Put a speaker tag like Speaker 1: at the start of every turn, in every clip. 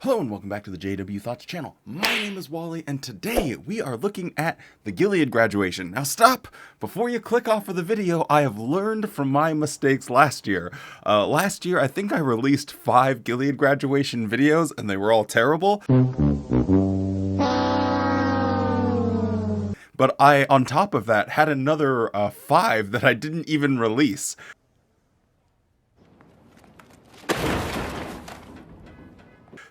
Speaker 1: Hello and welcome back to the JW Thoughts channel. My name is Wally and today we are looking at the Gilead Graduation. Now stop! Before you click off of the video, I have learned from my mistakes last year. Last year I think I released 5 Gilead Graduation videos and they were all terrible. But I, on top of that, had another 5 that I didn't even release.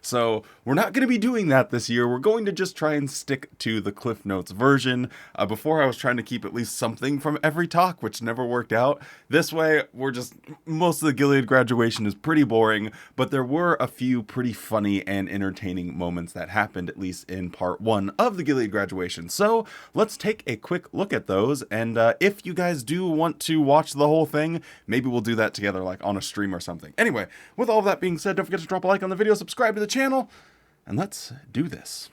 Speaker 1: So we're not going to be doing that this year. We're going to just try and stick to the Cliff Notes version. Before I was trying to keep at least something from every talk, which never worked out. This way, most of the Gilead Graduation is pretty boring, but there were a few pretty funny and entertaining moments that happened, at least in part 1 of the Gilead Graduation. So let's take a quick look at those. And if you guys do want to watch the whole thing, maybe we'll do that together, like on a stream or something. Anyway, with all of that being said, don't forget to drop a like on the video, subscribe to the channel, and let's do this.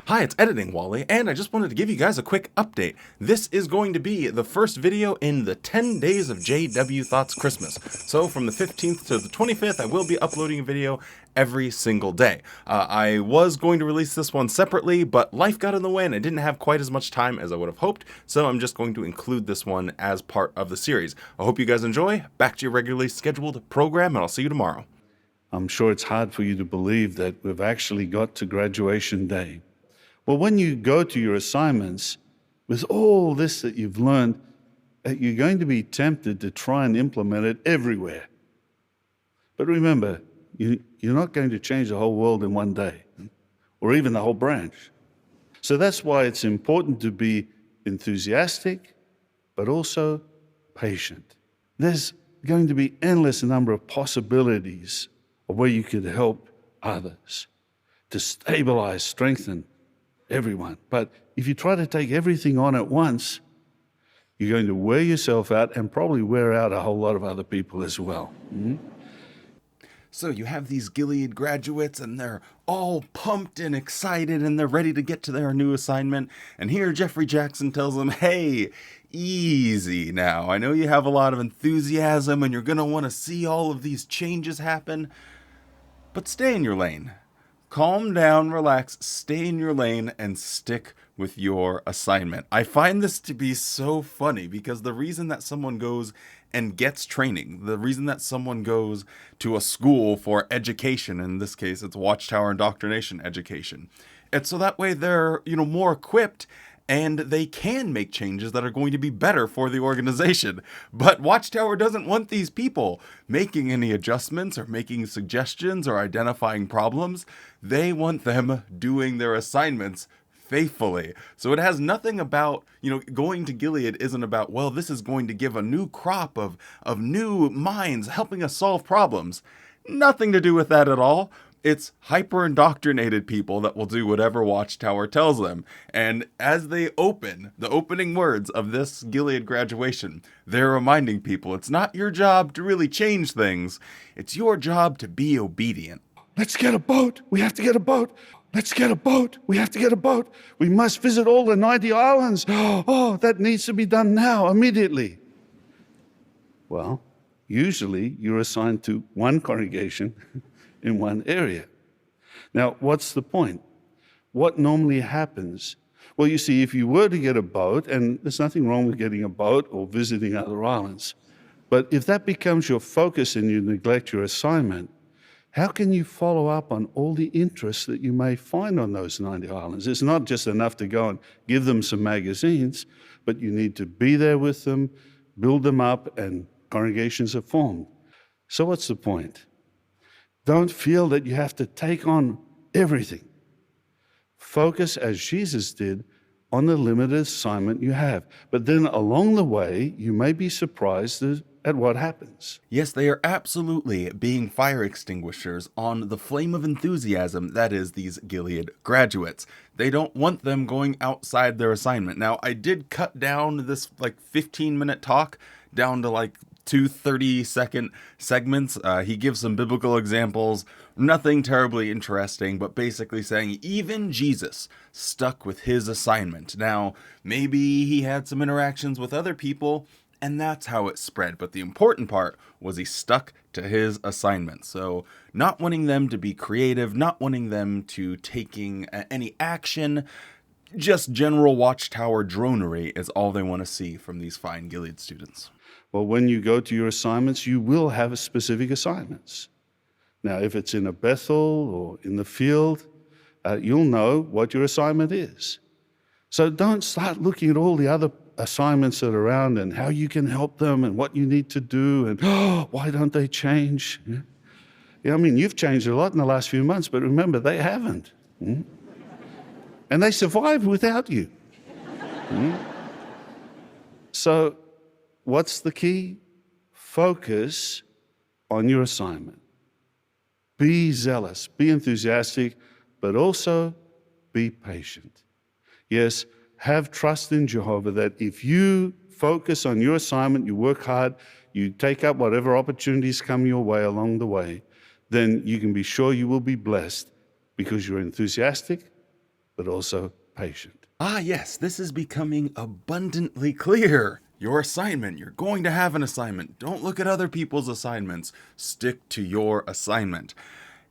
Speaker 1: Hi, it's Editing Wally, and I just wanted to give you guys a quick update. This is going to be the first video in the 10 Days of JWT Christmas. So from the 15th to the 25th, I will be uploading a video every single day. I was going to release this one separately, but life got in the way and I didn't have quite as much time as I would have hoped, so I'm just going to include this one as part of the series. I hope you guys enjoy. Back to your regularly scheduled program, and I'll see you tomorrow.
Speaker 2: I'm sure it's hard for you to believe that we've actually got to graduation day. Well, when you go to your assignments, with all this that you've learned, you're going to be tempted to try and implement it everywhere. But remember, you're not going to change the whole world in one day, or even the whole branch. So that's why it's important to be enthusiastic, but also patient. There's going to be endless number of possibilities of where you could help others to stabilize, strengthen everyone. But if you try to take everything on at once, you're going to wear yourself out and probably wear out a whole lot of other people as well.
Speaker 1: So you have these Gilead graduates and they're all pumped and excited and they're ready to get to their new assignment. And here Jeffrey Jackson tells them, hey, easy now. I know you have a lot of enthusiasm and you're going to want to see all of these changes happen, but stay in your lane. Calm down, relax, stay in your lane, and stick with your assignment. I find this to be so funny because the reason that someone goes and gets training, the reason that someone goes to a school for education, in this case it's Watchtower indoctrination education, it's so that way they're, more equipped and they can make changes that are going to be better for the organization. But Watchtower doesn't want these people making any adjustments or making suggestions or identifying problems. They want them doing their assignments faithfully. So it has nothing about, going to Gilead isn't about, well, this is going to give a new crop of new minds helping us solve problems. Nothing to do with that at all. It's hyper-indoctrinated people that will do whatever Watchtower tells them. And as they open the opening words of this Gilead graduation, they're reminding people it's not your job to really change things. It's your job to be obedient.
Speaker 2: Let's get a boat. We have to get a boat. Let's get a boat. We have to get a boat. We must visit all the 90 islands. Oh, that needs to be done now, immediately. Well, usually you're assigned to one congregation in one area. Now, what's the point? What normally happens? Well, you see, if you were to get a boat, and there's nothing wrong with getting a boat or visiting other islands, but if that becomes your focus and you neglect your assignment, how can you follow up on all the interests that you may find on those 90 islands? It's not just enough to go and give them some magazines, but you need to be there with them, build them up, and congregations are formed. So what's the point? Don't feel that you have to take on everything. Focus, as Jesus did, on the limited assignment you have. But then along the way, you may be surprised at what happens.
Speaker 1: Yes, they are absolutely being fire extinguishers on the flame of enthusiasm that is these Gilead graduates. They don't want them going outside their assignment. Now, I did cut down this 15-minute talk down to 2 30-second segments. He gives some biblical examples, nothing terribly interesting, but basically saying even Jesus stuck with his assignment. Now, maybe he had some interactions with other people, and that's how it spread. But the important part was he stuck to his assignment. So not wanting them to be creative, not wanting them to taking any action, just general Watchtower dronery is all they want to see from these fine Gilead students.
Speaker 2: Well, when you go to your assignments, you will have specific assignments. Now, if it's in a Bethel or in the field, you'll know what your assignment is. So don't start looking at all the other assignments that are around and how you can help them and what you need to do and, oh, why don't they change? Yeah, I mean, you've changed a lot in the last few months, but remember, they haven't. And they survived without you. So what's the key? Focus on your assignment. Be zealous, be enthusiastic, but also be patient. Yes, have trust in Jehovah that if you focus on your assignment, you work hard, you take up whatever opportunities come your way along the way, then you can be sure you will be blessed because you're enthusiastic, but also patient.
Speaker 1: Ah, yes, this is becoming abundantly clear. Your assignment, you're going to have an assignment. Don't look at other people's assignments. Stick to your assignment.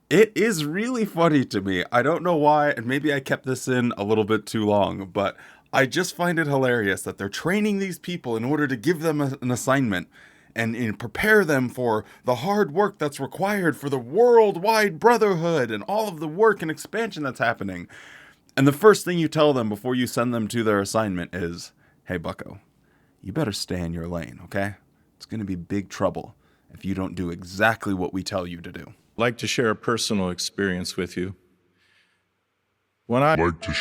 Speaker 1: It is really funny to me. I don't know why, and maybe I kept this in a little bit too long, but I just find it hilarious that they're training these people in order to give them an assignment and prepare them for the hard work that's required for the worldwide brotherhood and all of the work and expansion that's happening. And the first thing you tell them before you send them to their assignment is, hey, bucko, you better stay in your lane, okay? It's going to be big trouble if you don't do exactly what we tell you to do.
Speaker 3: I'd like to share a personal experience with you. I'd like to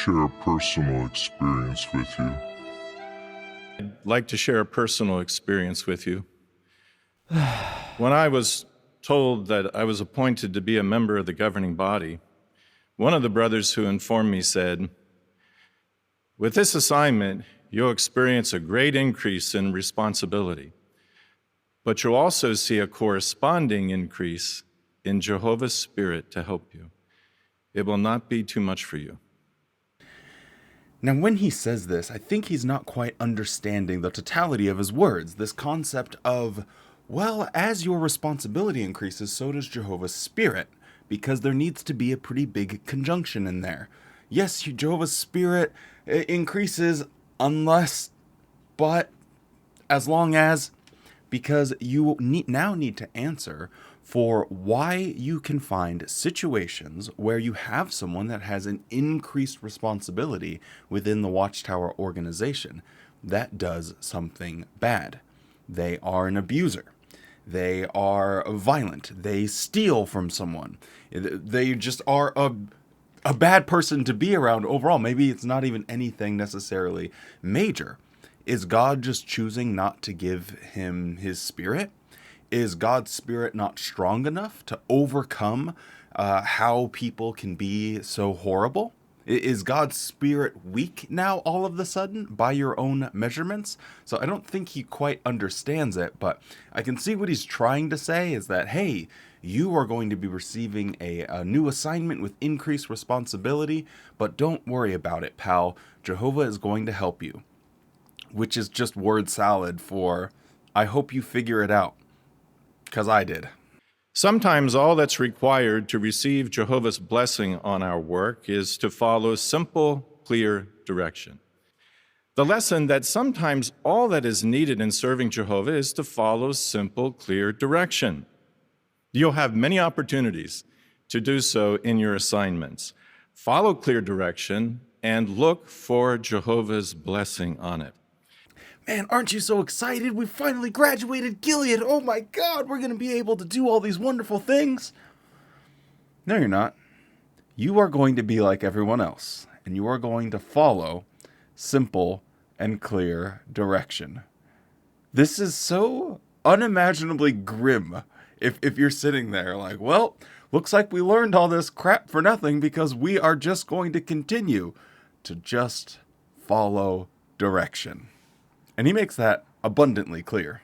Speaker 3: share a personal experience with you. When I was told that I was appointed to be a member of the governing body, one of the brothers who informed me said, with this assignment, you'll experience a great increase in responsibility, but you'll also see a corresponding increase in Jehovah's Spirit to help you. It will not be too much for you.
Speaker 1: Now, when he says this, I think he's not quite understanding the totality of his words. This concept of, well, as your responsibility increases, so does Jehovah's Spirit, because there needs to be a pretty big conjunction in there. Yes, Jehovah's Spirit increases but as long as, because you now need to answer for why you can find situations where you have someone that has an increased responsibility within the Watchtower organization that does something bad. They are an abuser. They are violent. They steal from someone. They just are a bad person to be around overall. Maybe it's not even anything necessarily major. Is God just choosing not to give him his spirit? Is God's spirit not strong enough to overcome how people can be so horrible? Is God's spirit weak now all of a sudden by your own measurements? So I don't think he quite understands it, but I can see what he's trying to say is that, hey, you are going to be receiving a new assignment with increased responsibility, but don't worry about it, pal. Jehovah is going to help you. Which is just word salad for, I hope you figure it out. Because I did.
Speaker 3: Sometimes all that's required to receive Jehovah's blessing on our work is to follow simple, clear direction. The lesson that sometimes all that is needed in serving Jehovah is to follow simple, clear direction. You'll have many opportunities to do so in your assignments. Follow clear direction and look for Jehovah's blessing on it.
Speaker 1: Man, aren't you so excited? We finally graduated Gilead. Oh my God, we're going to be able to do all these wonderful things. No, you're not. You are going to be like everyone else, and you are going to follow simple and clear direction. This is so unimaginably grim if you're sitting there like, well, looks like we learned all this crap for nothing because we are just going to continue to just follow direction. And he makes that abundantly clear.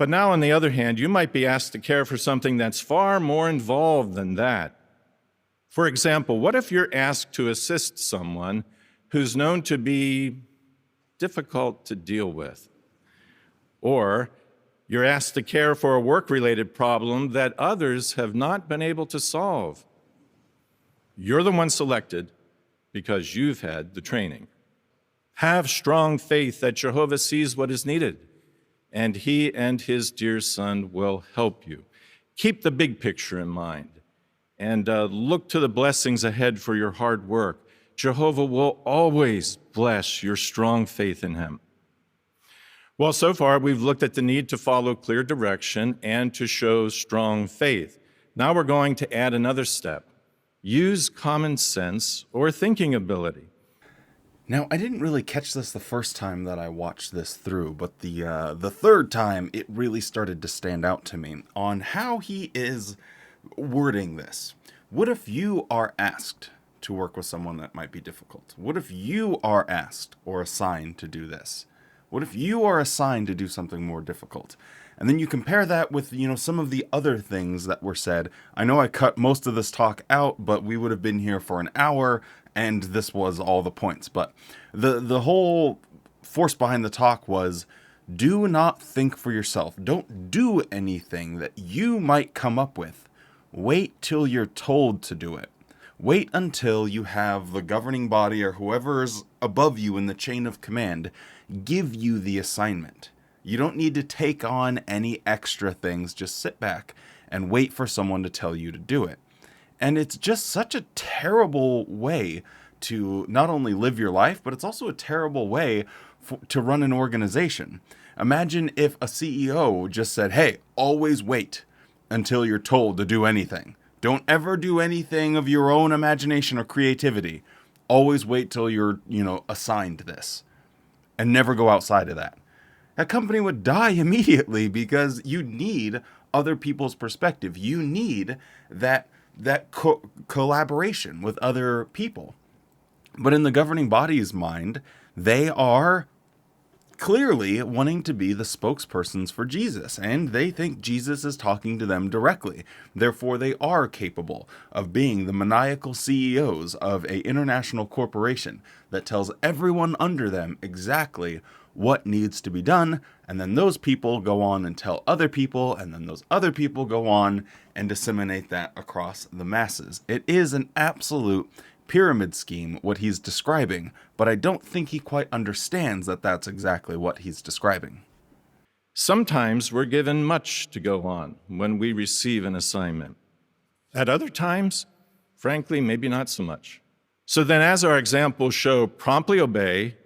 Speaker 3: But now, on the other hand, you might be asked to care for something that's far more involved than that. For example, what if you're asked to assist someone who's known to be difficult to deal with? Or you're asked to care for a work-related problem that others have not been able to solve. You're the one selected because you've had the training. Have strong faith that Jehovah sees what is needed, and he and his dear son will help you. Keep the big picture in mind, and look to the blessings ahead for your hard work. Jehovah will always bless your strong faith in him. Well, so far we've looked at the need to follow clear direction and to show strong faith. Now we're going to add another step. Use common sense or thinking ability.
Speaker 1: Now, I didn't really catch this the first time that I watched this through, but the third time it really started to stand out to me on how he is wording this. What if you are asked to work with someone that might be difficult? What if you are asked or assigned to do this? What if you are assigned to do something more difficult? And then you compare that with, some of the other things that were said. I know I cut most of this talk out, but we would have been here for an hour, and this was all the points. But the whole force behind the talk was, do not think for yourself. Don't do anything that you might come up with. Wait till you're told to do it. Wait until you have the governing body or whoever's above you in the chain of command give you the assignment. You don't need to take on any extra things. Just sit back and wait for someone to tell you to do it. And it's just such a terrible way to not only live your life, but it's also a terrible way to run an organization. Imagine if a CEO just said, hey, always wait until you're told to do anything. Don't ever do anything of your own imagination or creativity. Always wait till you're, assigned this. And never go outside of that. That company would die immediately because you need other people's perspective. You need that collaboration with other people. But in the governing body's mind, they are clearly wanting to be the spokespersons for Jesus, and they think Jesus is talking to them directly. Therefore, they are capable of being the maniacal CEOs of an international corporation that tells everyone under them exactly what needs to be done, and then those people go on and tell other people, and then those other people go on and disseminate that across the masses. It is an absolute pyramid scheme, what he's describing, but I don't think he quite understands that that's exactly what he's describing.
Speaker 3: Sometimes we're given much to go on when we receive an assignment. At other times, frankly, maybe not so much. So then, as our examples show, promptly obey,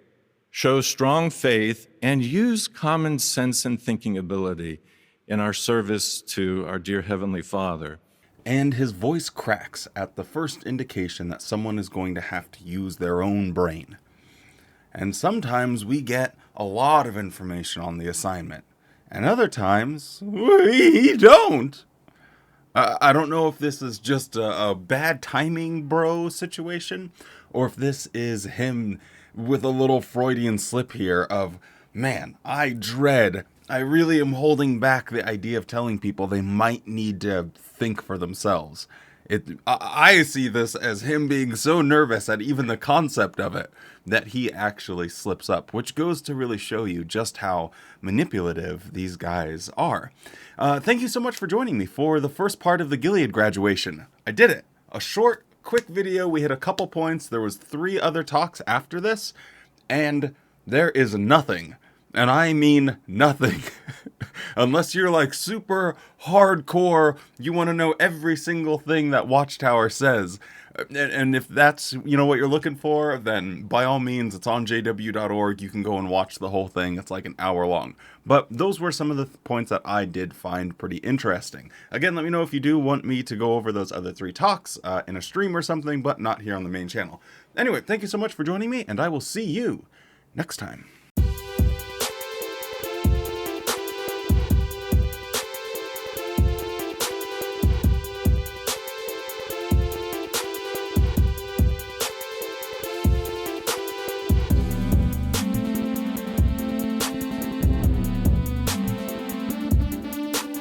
Speaker 3: show strong faith, and use common sense and thinking ability in our service to our dear Heavenly Father.
Speaker 1: And his voice cracks at the first indication that someone is going to have to use their own brain. And sometimes we get a lot of information on the assignment, and other times we don't. I don't know if this is just a bad timing bro situation, or if this is him with a little Freudian slip here of, man, I really am holding back the idea of telling people they might need to think for themselves. I see this as him being so nervous at even the concept of it that he actually slips up, which goes to really show you just how manipulative these guys are. Thank you so much for joining me for the first part of the Gilead graduation. I did it. A short, quick video. We hit a couple points. There was 3 other talks after this, and there is nothing. And I mean nothing. Unless you're like super hardcore, you want to know every single thing that Watchtower says. And if that's, what you're looking for, then by all means, it's on jw.org. You can go and watch the whole thing. It's like an hour long. But those were some of the points that I did find pretty interesting. Again, let me know if you do want me to go over those other 3 talks in a stream or something, but not here on the main channel. Anyway, thank you so much for joining me, and I will see you next time.